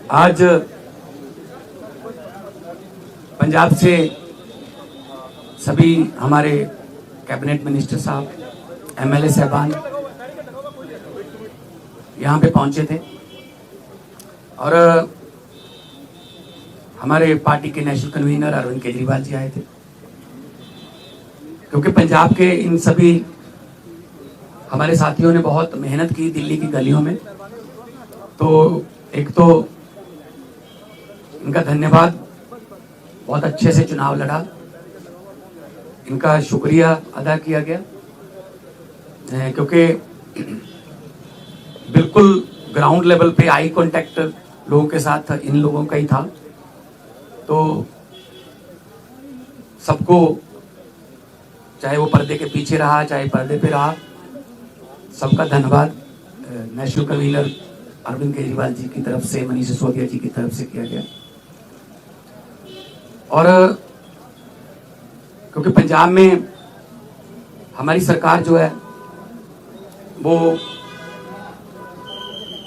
आज पंजाब से सभी हमारे कैबिनेट मिनिस्टर साहब, एमएलए साहबान यहाँ पे पहुंचे थे और हमारे पार्टी के नेशनल कन्वीनर अरविंद केजरीवाल जी आए थे, क्योंकि पंजाब के इन सभी हमारे साथियों ने बहुत मेहनत की दिल्ली की गलियों में। तो एक तो इनका धन्यवाद, बहुत अच्छे से चुनाव लड़ा, इनका शुक्रिया अदा किया गया, क्योंकि बिल्कुल ग्राउंड लेवल पे आई कांटेक्ट लोगों के साथ इन लोगों का ही था। तो सबको, चाहे वो पर्दे के पीछे रहा चाहे पर्दे पे रहा, सबका धन्यवाद नेशनल कन्वीनर अरविंद केजरीवाल जी की तरफ से, मनीष सिसोदिया जी की तरफ से किया गया। और क्योंकि पंजाब में हमारी सरकार जो है वो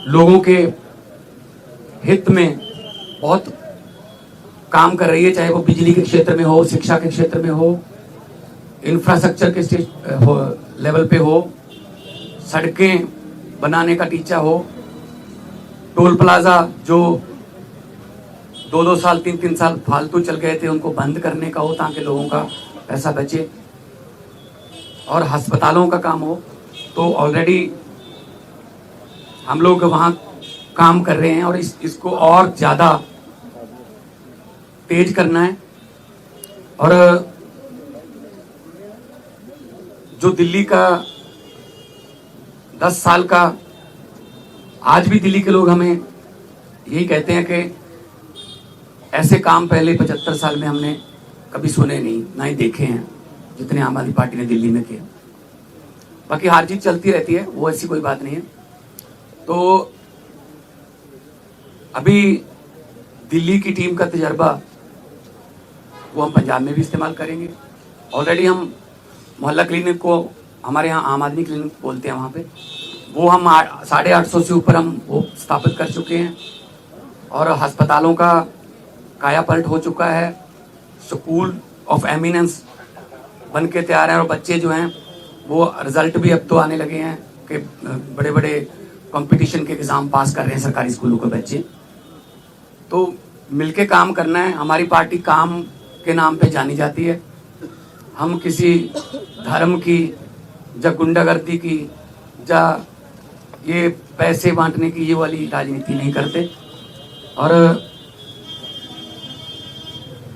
लोगों के हित में बहुत काम कर रही है, चाहे वो बिजली के क्षेत्र में हो, शिक्षा के क्षेत्र में हो, इंफ्रास्ट्रक्चर के लेवल पे हो, सड़कें बनाने का टीचा हो, टोल प्लाजा जो 2-2 साल 3-3 साल फालतू चल गए थे उनको बंद करने का हो ताकि लोगों का पैसा बचे, और अस्पतालों का काम हो। तो ऑलरेडी हम लोग वहाँ काम कर रहे हैं और इसको और ज़्यादा तेज करना है। और जो दिल्ली का 10 साल का, आज भी दिल्ली के लोग हमें यही कहते हैं कि ऐसे काम पहले 75 साल में हमने कभी सुने नहीं, ना ही देखे हैं जितने आम आदमी पार्टी ने दिल्ली में किए। बाकी हार जीत चलती रहती है, वो ऐसी कोई बात नहीं है। तो अभी दिल्ली की टीम का तजर्बा वो हम पंजाब में भी इस्तेमाल करेंगे। ऑलरेडी हम मोहल्ला क्लिनिक को, हमारे यहाँ आम आदमी क्लिनिक बोलते हैं, वहाँ पे वो हम 850 से ऊपर हम वो स्थापित कर चुके हैं और अस्पतालों का कायापलट हो चुका है। स्कूल ऑफ एमिनेंस बन के तैयार हैं और बच्चे जो हैं वो रिजल्ट भी अब तो आने लगे हैं कि बड़े बड़े कंपटीशन के एग्ज़ाम पास कर रहे हैं सरकारी स्कूलों के बच्चे। तो मिलके काम करना है। हमारी पार्टी काम के नाम पे जानी जाती है। हम किसी धर्म की या गुंडागर्दी की या ये पैसे बांटने की ये वाली राजनीति नहीं करते। और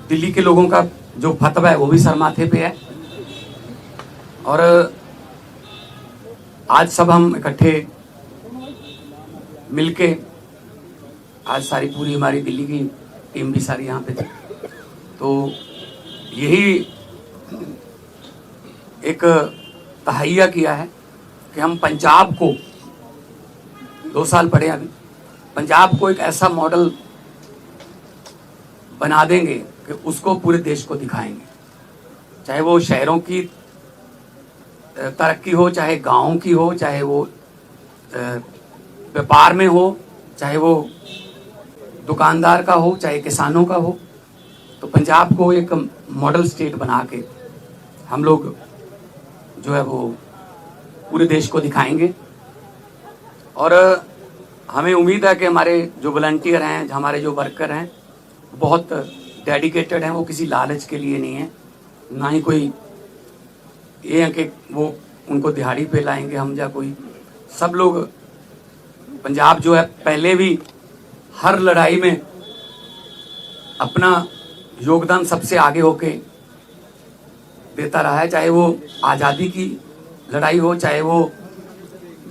दिल्ली के लोगों का जो फतवा है वो भी सर माथे पे है। और आज सब हम इकट्ठे मिलके, आज सारी पूरी हमारी दिल्ली की टीम भी सारी यहाँ पे थी, तो यही एक तहैया किया है कि हम पंजाब को, 2 साल पड़े अभी, पंजाब को एक ऐसा मॉडल बना देंगे कि उसको पूरे देश को दिखाएंगे। चाहे वो शहरों की तरक्की हो, चाहे गाँव की हो, चाहे वो व्यापार में हो, चाहे वो दुकानदार का हो, चाहे किसानों का हो। तो पंजाब को एक मॉडल स्टेट बना के हम लोग जो है वो पूरे देश को दिखाएंगे। और हमें उम्मीद है कि हमारे जो वॉलंटियर हैं, हमारे जो वर्कर हैं, बहुत डेडिकेटेड हैं। वो किसी लालच के लिए नहीं है, ना ही कोई ये है कि वो उनको दिहाड़ी पे लाएंगे हम या कोई। सब लोग, पंजाब जो है पहले भी हर लड़ाई में अपना योगदान सबसे आगे होके देता रहा है। चाहे वो आज़ादी की लड़ाई हो, चाहे वो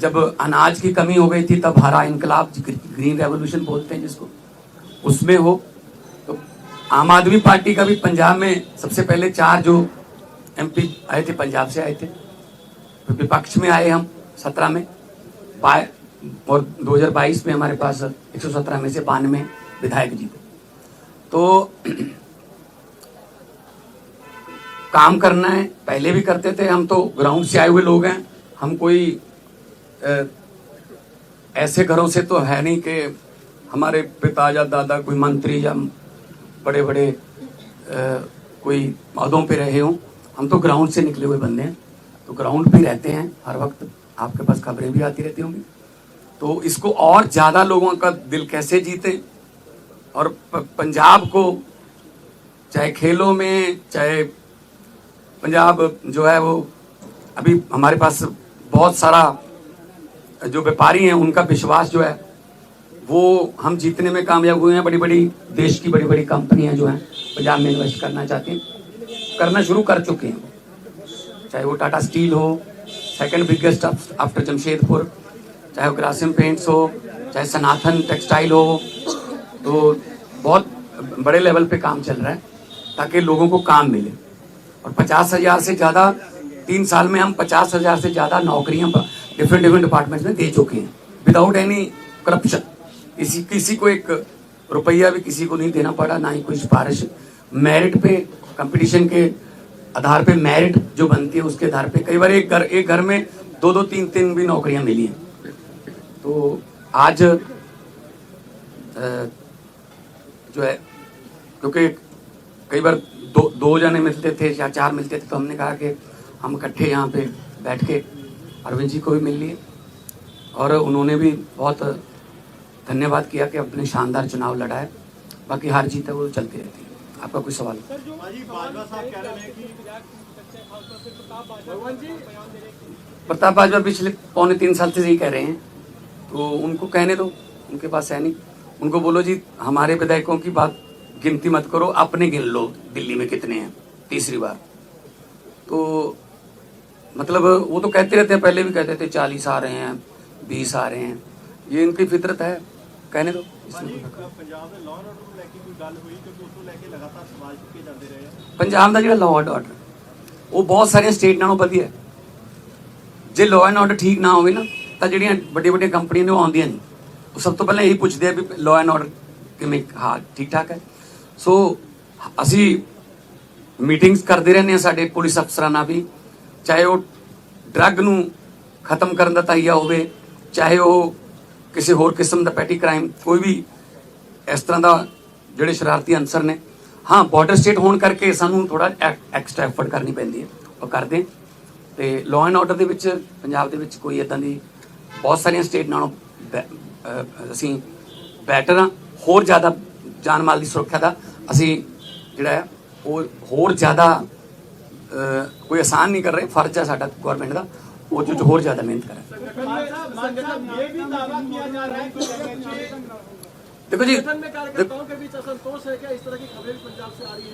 जब अनाज की कमी हो गई थी तब हरा इनकलाब, ग्रीन रेवोल्यूशन बोलते हैं जिसको, उसमें हो। तो आम आदमी पार्टी का भी पंजाब में सबसे पहले 4 जो एमपी आए थे पंजाब से आए थे। तो विपक्ष में आए हम 17 में, और 2022 में हमारे पास 117 में से 92 विधायक जीते। तो काम करना है, पहले भी करते थे। हम तो ग्राउंड से आए हुए लोग हैं, हम कोई ऐसे घरों से तो है नहीं कि हमारे पिता या दादा कोई मंत्री या बड़े बड़े कोई पदों पे रहे हों, हम तो ग्राउंड से निकले हुए बंदे हैं, तो ग्राउंड पे रहते हैं हर वक्त, आपके पास खबरें भी आती रहती होंगी। तो इसको और ज़्यादा लोगों का दिल कैसे जीते, और पंजाब को चाहे खेलों में, चाहे पंजाब जो है वो अभी हमारे पास बहुत सारा जो व्यापारी हैं उनका विश्वास जो है वो हम जीतने में कामयाब हुए हैं। बड़ी बड़ी देश की बड़ी बड़ी कंपनियां जो हैं पंजाब में इन्वेस्ट करना चाहती हैं, करना शुरू कर चुके हैं, चाहे वो टाटा स्टील हो, सेकंड बिगेस्ट आफ्टर जमशेदपुर, चाहे वो ग्रासिम पेंट्स हो, चाहे सनातन टेक्सटाइल हो। तो बहुत बड़े लेवल पे काम चल रहा है ताकि लोगों को काम मिले। और 50,000 से ज़्यादा 3 साल में हम 50,000 से ज़्यादा नौकरियां डिफरेंट डिपार्टमेंट्स में दे चुके हैं विदाउट एनी करप्शन। किसी को एक रुपया भी किसी को नहीं देना पड़ा, ना ही कोई सिफारिश। मेरिट पे, कंपटीशन के आधार पे मेरिट जो बनती है उसके आधार पे कई बार एक घर में 2-2, 3-3 भी नौकरियां मिली हैं। तो आज जो है, क्योंकि कई बार दो जने मिलते थे या 4 मिलते थे, तो हमने कहा कि हम इकट्ठे यहाँ पे बैठ के अरविंद जी को भी मिल लिए, और उन्होंने भी बहुत धन्यवाद किया कि अपने शानदार चुनाव लड़ा है। बाकी हार जीत है वो चलती रहती है। आपका कोई सवाल? प्रताप बाजवा पिछले 2.25 साल से यही कह रहे हैं, तो उनको कहने दो, उनके पास है नहीं। उनको बोलो जी हमारे विधायकों की बात गिनती मत करो, अपने गिन लो दिल्ली में कितने हैं तीसरी बार। तो मतलब वो तो कहते रहते हैं, पहले भी कहते थे 40 आ रहे हैं, 20 आ रहे हैं, ये इनकी फितरत है, कहने दो। पंजाब का जो लॉ एंड ऑर्डर वो बहुत सारे स्टेट नालों वधिया है। जे लॉ एंड ऑर्डर ठीक ना हो ना तो ਜਿਹੜੀਆਂ ਵੱਡੀਆਂ ਕੰਪਨੀਆਂ ਨੇ ਉਹ ਆਉਂਦੀਆਂ ਨਹੀਂ, ਉਹ ਸਭ ਤੋਂ ਪਹਿਲਾਂ ਇਹੀ ਪੁੱਛਦੇ ਆ ਵੀ ਲॉ एंड ऑर्डर ਕਿਵੇਂ, ਹਾਂ ਠੀਕ ਠਾਕ ਹੈ। ਸੋ ਅਸੀਂ ਮੀਟਿੰਗਸ ਕਰਦੇ ਰਹਿੰਦੇ ਹਾਂ ਸਾਡੇ ਪੁਲਿਸ ਅਫਸਰਾਂ ਨਾਲ ਵੀ, ਚਾਹੇ ਉਹ ਡਰੱਗ ਨੂੰ ਖਤਮ ਕਰਨ ਦਾ ਤਾਈਆ ਹੋਵੇ, ਚਾਹੇ ਉਹ ਕਿਸੇ ਹੋਰ ਕਿਸਮ ਦਾ ਪੈਟੀ ਕ੍ਰਾਈਮ, ਕੋਈ ਵੀ ਇਸ ਤਰ੍ਹਾਂ ਦਾ ਜਿਹੜੇ ਸ਼ਰਾਰਤੀ ਅਨਸਰ ਨੇ। हाँ बॉर्डर स्टेट होने करके सानू थोड़ा एक्सट्रा एफर्ट करनी पैंदी है, और करते हैं। तो लॉ एंड ऑर्डर के पंजाब के कोई इदा की बहुत सारिया स्टेट नालों असी बैटर हाँ, होर ज़्यादा जान माल की सुरक्षा का असी जिहड़ा है वो होर ज़्यादा कोई आसान नहीं कर रहे, फर्ज है साडा गौरमेंट का वो जो होर ज़्यादा मेहनत करें। देखो जी,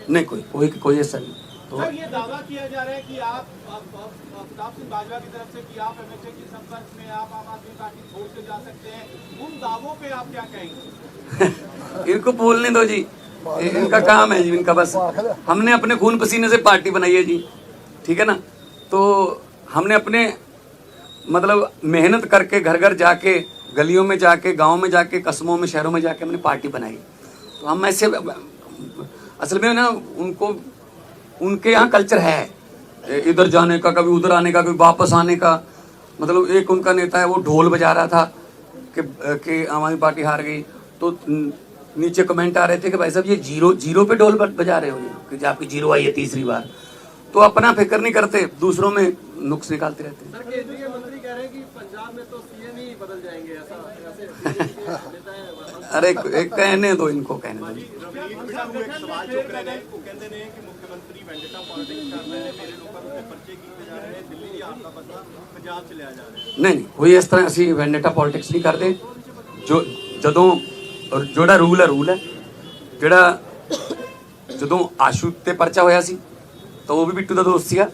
नहीं कोई ऐसा नहीं। तो सर ये दावा किया जा रहा है कि आप प्रताप सिंह बाजवा की तरफ से कि आप एमएचए के संपर्क में, आप आम आदमी पार्टी छोड़ के जा सकते हैं, उन दावों पे आप क्या कहेंगे? इनको बोलने दो जी, इनका काम है जी, इनका बस। हमने अपने खून पसीने से पार्टी बनाई है जी, ठीक है ना। तो हमने अपने मतलब मेहनत करके घर घर जाके, गलियों में जाके, गांव में जाके, कस्बों में, शहरों में जाके हमने पार्टी बनाई। तो हम ऐसे असल में ना उनके यहाँ कल्चर है इधर जाने का, कभी उधर आने का, कभी वापस आने का। मतलब एक उनका नेता है वो ढोल बजा रहा था कि आम आदमी पार्टी हार गई, तो नीचे कमेंट आ रहे थे कि भाई साहब ये जीरो पे ढोल बजा रहे हो कि आपकी जीरो आई है तीसरी बार। तो अपना फिक्र नहीं करते, दूसरों में नुक्स निकालते रहते हैं। सर केंद्रीय मंत्री कह रहे हैं कि पंजाब में तो सीएम ही बदल जाएंगे, ऐसा अरे एक कहने दो, इनको कहने दो। नहीं कोई इस तरह असी वेंडेटा पॉलिटिक्स नहीं करते। जो जदों जोड़ा रूल है जोड़ा जदों आशू ते परचा होया सी तो वो भी बिट्टू का दोस्त सीगा,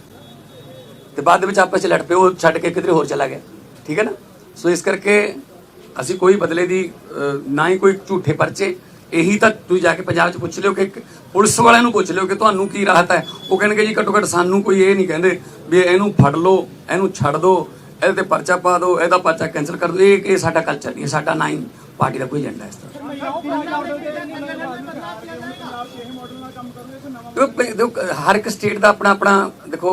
तो बाद में आपस लड़ पे, वो छड़ के किधरे होर चला गया, ठीक है ना। सो इस करके असी कोई बदले दी ना ही कोई झूठे परचे। यही तो तुम जाके पंजाब च पुछ लियो कि पुलिस वाले नूं पुछ लियो कि तुहानूं की राहत है, वो कहेंगे जी घट्टो घट्ट सानूं कोई ये नहीं कहते भी इहनूं फड़ लो, इहनूं छड़ दो, इहदे ते परचा पा दो, इहदा परचा कैंसल कर दो। ये साडा कल्चर नहीं, साडा ना ही पार्टी का कोई एजेंडा इस तरह। हर एक स्टेट का अपना अपना देखो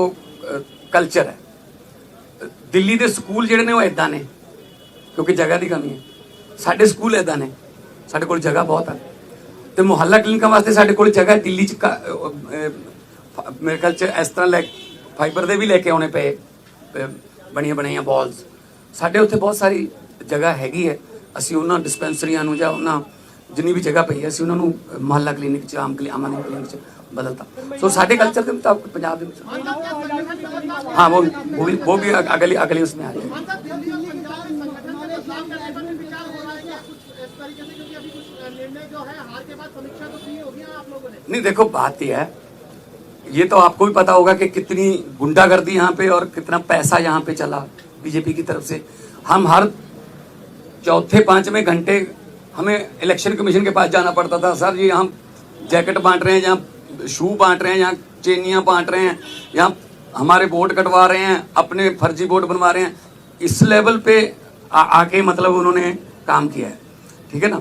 कल्चर है। दिल्ली के स्कूल जिहड़े ने वो इदां ने क्योंकि जगह की कमी है, साडे स्कूल इदां ने ਸਾਡੇ ਕੋਲ ਜਗ੍ਹਾ ਬਹੁਤ ਹੈ ਤੇ ਮੁਹੱਲਾ ਕਲੀਨਿਕਾਂ ਵਾਸਤੇ ਸਾਡੇ ਕੋਲ ਜਗ੍ਹਾ ਦਿੱਲੀ ਚ ਮੇਰੇ ਖਿਆਲ ਚ ਇਸ ਤਰ੍ਹਾਂ ਲੈ ਫਾਈਬਰ ਦੇ ਵੀ ਲੈ ਕੇ ਆਉਣੇ ਪਏ ਬਣੀਆਂ ਬਣਾਈਆਂ ਬਾਲਸ ਸਾਡੇ ਉੱਥੇ ਬਹੁਤ ਸਾਰੀ ਜਗ੍ਹਾ ਹੈਗੀ ਹੈ ਅਸੀਂ ਉਹਨਾਂ ਡਿਸਪੈਂਸਰੀਆਂ ਨੂੰ ਜਾਂ ਉਹਨਾਂ ਜਿੰਨੀ ਵੀ ਜਗ੍ਹਾ ਪਈ ਹੈ ਅਸੀਂ ਉਹਨਾਂ ਨੂੰ ਮੁਹੱਲਾ ਕਲੀਨਿਕ ਚ ਆਮ ਕਲੀਨਿਕ ਚ ਬਦਲਤਾ ਸੋ ਸਾਡੇ ਕਲਚਰ ਦੇ ਮੁਤਾਬਕ ਪੰਜਾਬ ਦੇ ਵਿੱਚ हाँ वो भी अगले उसमें आ जाए नहीं देखो बात यह है ये तो आपको भी पता होगा कि कितनी गुंडागर्दी यहाँ पे और कितना पैसा यहाँ पे चला बीजेपी की तरफ से हम हर चौथे पांचवें घंटे हमें इलेक्शन कमीशन के पास जाना पड़ता था सर जी हम जैकेट बांट रहे हैं यहाँ शू बांट रहे हैं यहाँ चेनियाँ बांट रहे हैं यहाँ हमारे वोट कटवा रहे हैं अपने फर्जी वोट बनवा रहे हैं इस लेवल पे आके मतलब उन्होंने काम किया है ठीक है ना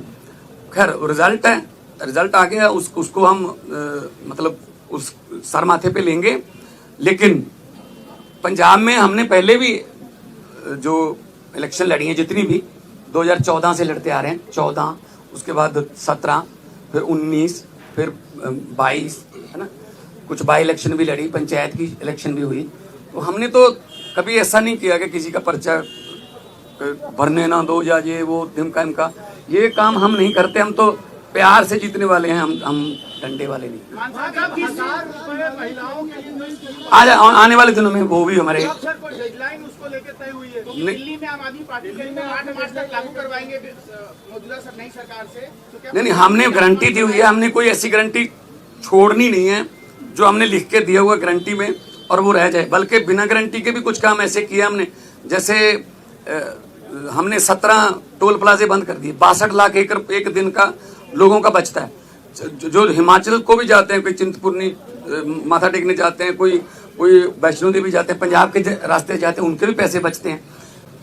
खैर रिजल्ट है रिजल्ट आ गया उसको हम मतलब उस सर माथे पे लेंगे लेकिन पंजाब में हमने पहले भी जो इलेक्शन लड़ी हैं जितनी भी 2014 से लड़ते आ रहे हैं 14 उसके बाद 17 फिर 19 फिर 22 है ना कुछ बाई इलेक्शन भी लड़ी पंचायत की इलेक्शन भी हुई तो हमने तो कभी ऐसा नहीं किया कि किसी का पर्चा भरने ना दो या ये वो धिमका इनका ये काम हम नहीं करते हम तो प्यार से जीतने वाले हैं हम डंडे वाले नहीं आने वाले दिनों में वो भी हमारे डेडलाइन उसको लेकर तय हुई है दिल्ली में आम आदमी पार्टी के 8 मार्च तक लागू करवाएंगे मौजूदा नई सरकार से तो नहीं हमने गारंटी दी हुई है हमने कोई ऐसी गारंटी छोड़नी नहीं है जो हमने लिख के दिया हुआ गारंटी में और वो रह जाए बल्कि बिना गारंटी के भी कुछ काम ऐसे किए हमने जैसे हमने 17 टोल प्लाजे बंद कर दिए 62 लाख एकड़ एक दिन का लोगों का बचता है जो हिमाचल को भी जाते हैं कोई चिंतपूर्णी माथा टेकने जाते हैं कोई वैष्णो देवी जाते हैं पंजाब के रास्ते जाते हैं उनके भी पैसे बचते हैं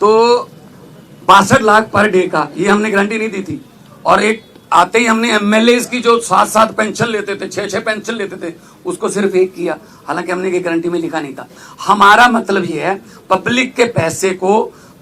तो 62 लाख पर डे का ये हमने गारंटी नहीं दी थी और एक आते ही हमने एमएलए की जो 7-7 पेंशन लेते थे 6-6 पेंशन लेते थे उसको सिर्फ एक किया हालांकि हमने ये गारंटी में लिखा नहीं था हमारा मतलब ये है पब्लिक के पैसे को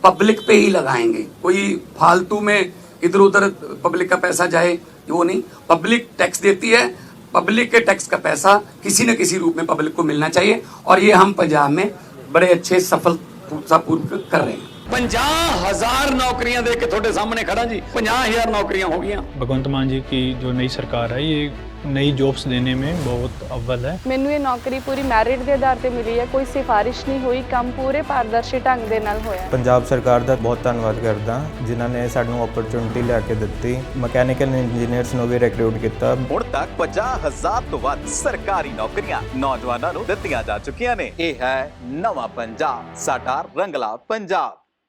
पब्लिक पे ही लगाएंगे कोई फालतू में इधर उधर पब्लिक का पैसा जाए वो नहीं पब्लिक टैक्स देती है पब्लिक के टैक्स का पैसा किसी न किसी रूप में पब्लिक को मिलना चाहिए और ये हम पंजाब में बड़े अच्छे सफलतापूर्वक कर रहे हैं 50,000 नौकरियां दे के थोड़े सामने खड़ा जी 50,000 नौकरियां हो गई भगवंत मान जी की जो नई सरकार है ये नई जॉब्स देने में बहुत अव्वल है ਮੈਨੂੰ ਇਹ ਨੌਕਰੀ ਪੂਰੀ ਮੈਰਿਟ ਦੇ ਆਧਾਰ ਤੇ ਮਿਲੀ ਹੈ ਕੋਈ ਸਿਫਾਰਿਸ਼ ਨਹੀਂ ਹੋਈ ਕੰਮ ਪੂਰੇ ਪਾਰਦਰਸ਼ੀ ਢੰਗ ਦੇ ਨਾਲ ਹੋਇਆ ਪੰਜਾਬ ਸਰਕਾਰ ਦਾ ਬਹੁਤ ਧੰਨਵਾਦ ਕਰਦਾ ਜਿਨ੍ਹਾਂ ਨੇ ਸਾਨੂੰ ਓਪਰਚੁਨਿਟੀ ਲਿਆ ਕੇ ਦਿੱਤੀ ਮਕੈਨੀਕਲ ਇੰਜੀਨੀਅਰਸ ਨੂੰ ਵੀ ਰਿਕਰੂਟ ਕੀਤਾ ਹੁਣ ਤੱਕ 50,000 ਤੋਂ ਵੱਧ ਸਰਕਾਰੀ ਨੌਕਰੀਆਂ ਨੌਜਵਾਨਾਂ ਨੂੰ ਦਿੱਤੀਆਂ ਜਾ ਚੁੱਕੀਆਂ ਨੇ ਇਹ ਹੈ ਨਵਾਂ ਪੰਜਾਬ ਸਾਡਾ ਰੰਗਲਾ ਪੰਜਾਬ।